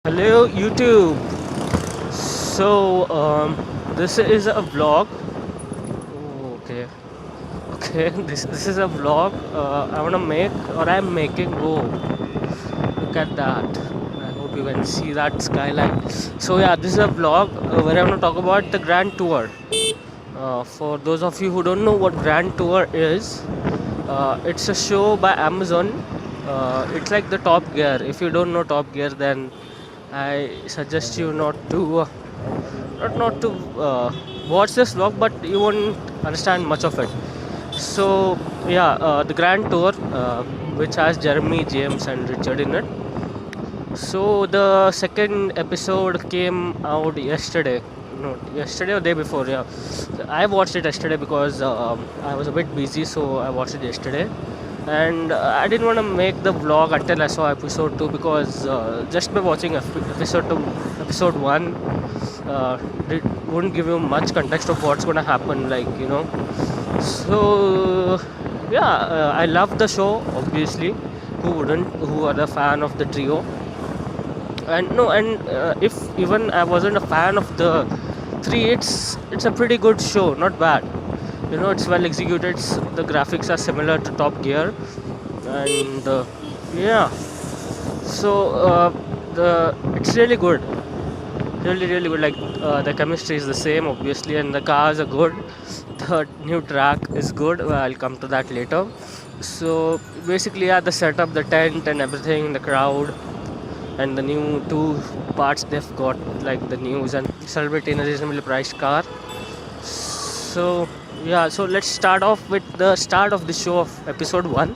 Hello YouTube. This is a vlog. Oh, okay, okay. This is a vlog. I wanna make or I'm making. Oh, look at that. I hope you can see that skyline. So yeah, this is a vlog where I wanna talk about the Grand Tour. For those of you who don't know what Grand Tour is, it's a show by Amazon. It's like the Top Gear. If you don't know Top Gear, then I suggest you not to watch this vlog, but you won't understand much of it. So yeah, the Grand Tour, which has Jeremy, James, and Richard in it. So the second episode came out yesterday. No, yesterday or day before. Yeah, I watched it yesterday because I was a bit busy, so I watched it yesterday. And I didn't want to make the vlog until I saw episode two because just by watching episode two, episode one, it wouldn't give you much context of what's gonna happen. So yeah, I love the show. Obviously, who wouldn't? Who are the fan of the trio? And no, and if even I wasn't a fan of the three, it's a pretty good show, not bad. It's well executed. The graphics are similar to Top Gear, and yeah. So the it's really good, really good. Like the chemistry is the same, obviously, and the cars are good. The new track is good. Well, I'll come to that later. So basically, yeah, the setup, the tent, and everything, the crowd, and the new two parts they've got, like the news and celebrity in a reasonably priced car. So yeah, so let's start off with the start of the show of episode one.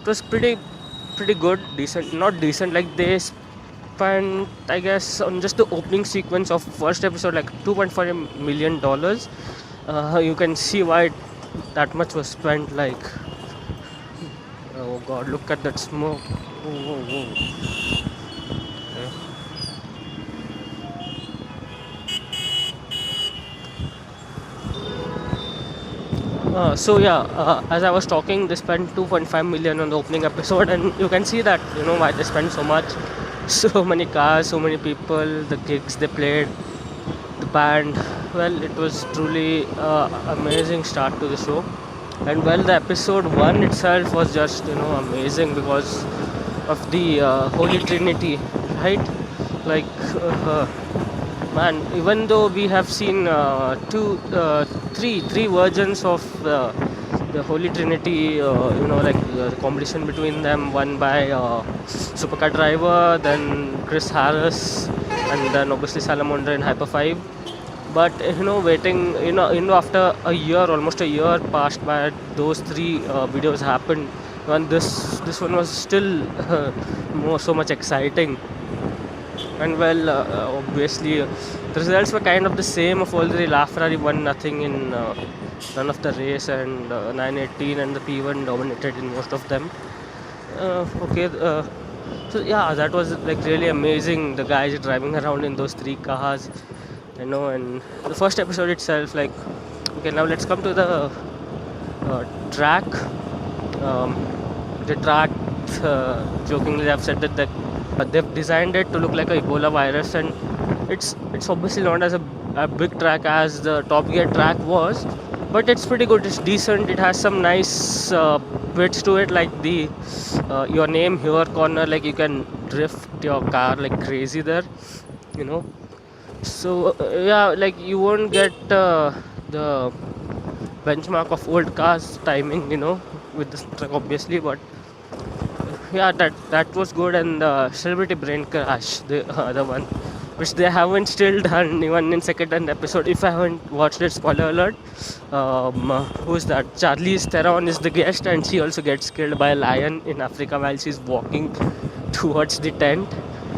It was pretty good, decent, not decent. Like they spent, I guess, on just the opening sequence of first episode, like $2.5 million. You can see why that much was spent. Like, oh god, look at that smoke. Whoa. So yeah, as I was talking, they spent 2.5 million on the opening episode, and you can see that why they spent so much. So many cars, so many people, the gigs they played, the band. Well, it was truly amazing start to the show, and well, the episode one itself was just amazing because of the Holy Trinity, right? Like. Man, even though we have seen three versions of the Holy Trinity, like the competition between them, one by Supercar Driver, then Chris Harris, and then obviously Salamander in Hyper 5. But waiting, after a year, almost a year passed by, those three videos happened, and this one was still so much exciting. And well, obviously, the results were kind of the same of all three. LaFerrari won nothing in none of the race, and 918 and the P1 dominated in most of them. Okay, so yeah, that was like really amazing. The guys driving around in those three cars, and the first episode itself, like, okay, now let's come to the track. Um, the track, jokingly, I've said that they've designed it to look like a Ebola virus, and it's obviously not as a big track as the Top Gear track was, but it's pretty good. It's decent. It has some nice bits to it, like the your name here corner, like you can drift your car like crazy there, you know. So yeah, like you won't get the benchmark of old cars timing, with this truck obviously, but yeah, that was good. And the celebrity brain crash, the other one, which they haven't still done even in second and episode. If I haven't watched it, spoiler alert. Who's that? Charlize Theron is the guest, and she also gets killed by a lion in Africa while she's walking towards the tent.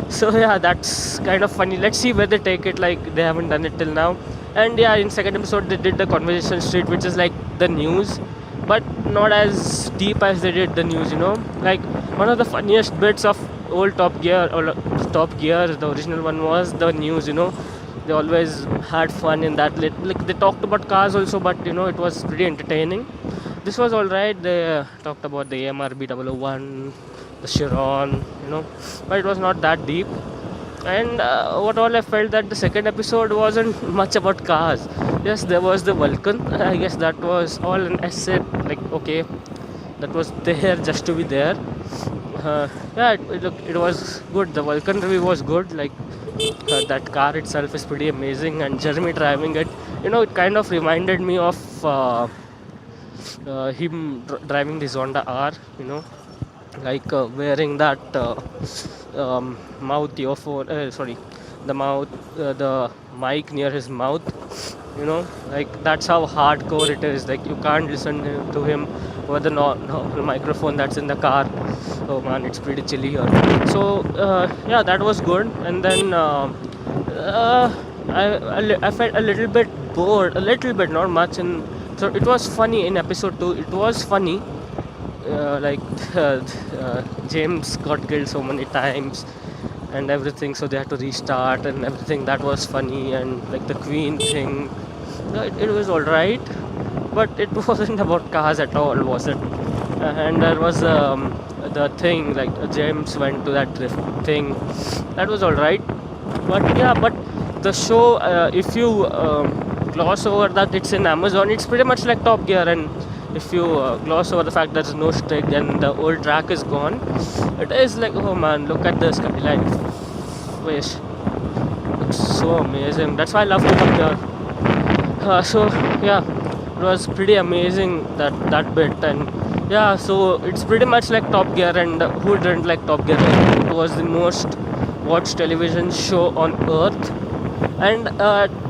So yeah, that's kind of funny. Let's see where they take it. Like, they haven't done it till now. And yeah, in second episode they did the conversation street, which is like the news, but not as deep as they did the news. Like, one of the funniest bits of old Top Gear, or Top Gear, the original one, was the news. They always had fun in that. Like, they talked about cars also, but it was pretty entertaining. This was all right. They talked about the AMR B001, the Chiron, but it was not that deep. And what all I felt that the second episode wasn't much about cars. Yes, there was the Vulcan. I guess that was all, and I said like, okay, that was there just to be there. Yeah, it was good. The Vulcan review was good. Like that car itself is pretty amazing, and Jeremy driving it, it kind of reminded me of him driving this Honda R. Like wearing that mouth earphone. Sorry, the mouth, the mic near his mouth. Like that's how hardcore it is. Like you can't listen to him over the microphone that's in the car. Oh man, it's pretty chilly here. So yeah, that was good. And then I felt a little bit bored, a little bit, not much. And so it was funny in episode 2. It was funny. Like James got killed so many times and everything, so they had to restart and everything. That was funny. And like the Queen thing, it was all right, but it wasn't about cars at all, was it? And there was the thing, like James went to that drift thing. That was all right, but yeah, but the show, if you gloss over that it's in Amazon, it's pretty much like Top Gear. And if you gloss over the fact there's no stick and the old track is gone, it is like, oh man, look at the skyline. Wish, looks so amazing. That's why I love to come here. So yeah, it was pretty amazing, that bit. And yeah, so it's pretty much like Top Gear. And who didn't like Top Gear? It was the most watched television show on earth. And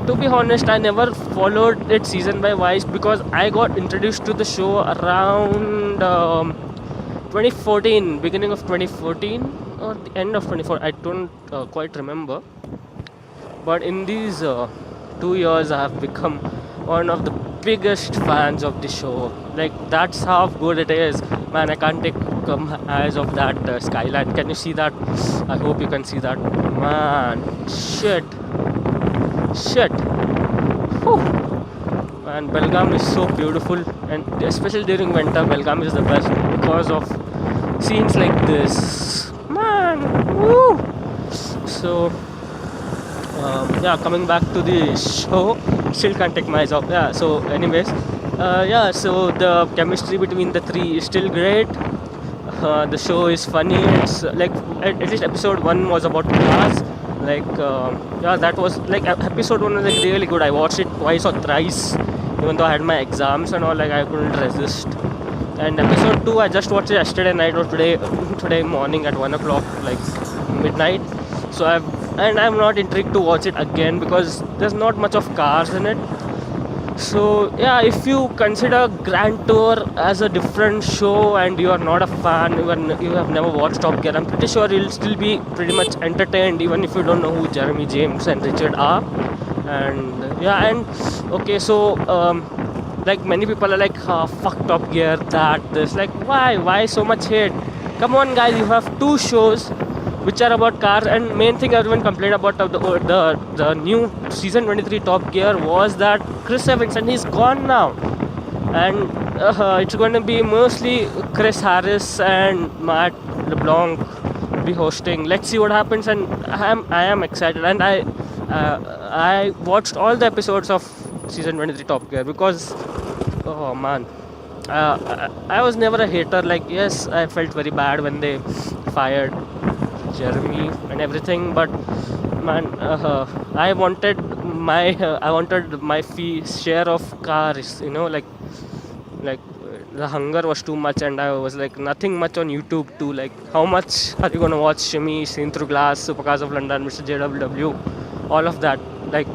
to be honest, I never followed it season by wise, because I got introduced to the show around 2014, beginning of 2014 or the end of 2014. I don't quite remember. But in these 2 years, I have become one of the biggest fans of the show. Like that's how good it is, man. I can't take my eyes off that skyline. Can you see that? I hope you can see that, man. Shit. Whew. And Belgaum is so beautiful, and especially during winter, Belgaum is the best because of scenes like this, man. Woo! So yeah, coming back to the show, still can't take my eyes off. Yeah, so anyways, yeah, so the chemistry between the three is still great. The show is funny. It's like at least episode 1 was about cars. Like yeah, that was like episode 1 was like really good. I watched it twice or thrice, even though I had my exams and all. Like I couldn't resist. And episode 2 I just watched it yesterday night or today morning at 1 o'clock, like midnight. So I'm not intrigued to watch it again because there's not much of cars in it. So yeah, if you consider Grand Tour as a different show and you are not a fan, you have never watched Top Gear, I'm pretty sure you'll still be pretty much entertained, even if you don't know who Jeremy, James and Richard are. And yeah, and okay, so like many people are like, fuck Top Gear, this, like why so much hate? Come on guys, you have 2 shows which are about cars. And main thing everyone complained about the new season 23 Top Gear was that Chris Evans, and he's gone now. And it's going to be mostly Chris Harris and Matt LeBlanc be hosting. Let's see what happens. And I am excited. And I watched all the episodes of season 23 Top Gear because, oh man, I was never a hater. Like yes, I felt very bad when they fired Jeremy and everything, but man, I wanted my share of cars, like the hunger was too much. And I was like, nothing much on YouTube too. Like how much are you gonna watch Shimmy, Seen Through Glass, Supercars of London, Mr. JWW, all of that? Like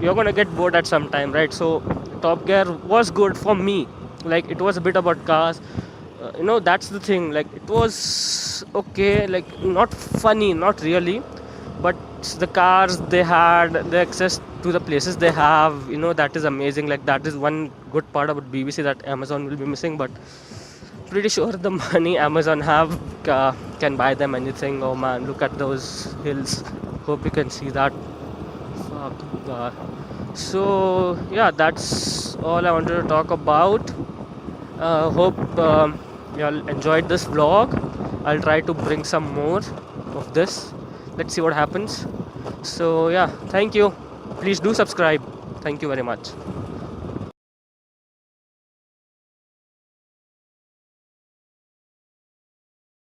you're gonna get bored at some time, right? So Top Gear was good for me. Like it was a bit about cars. That's the thing. Like it was okay, like not funny, not really, but the cars they had, the access to the places they have, that is amazing. Like that is one good part about BBC that Amazon will be missing. But pretty sure the money Amazon have can buy them anything. Oh man, look at those hills. Hope you can see that. Fuck God. So yeah, that's all I wanted to talk about. Hope you all enjoyed this vlog. I'll try to bring some more of this. Let's see what happens. So yeah, thank you. Please do subscribe. Thank you very much.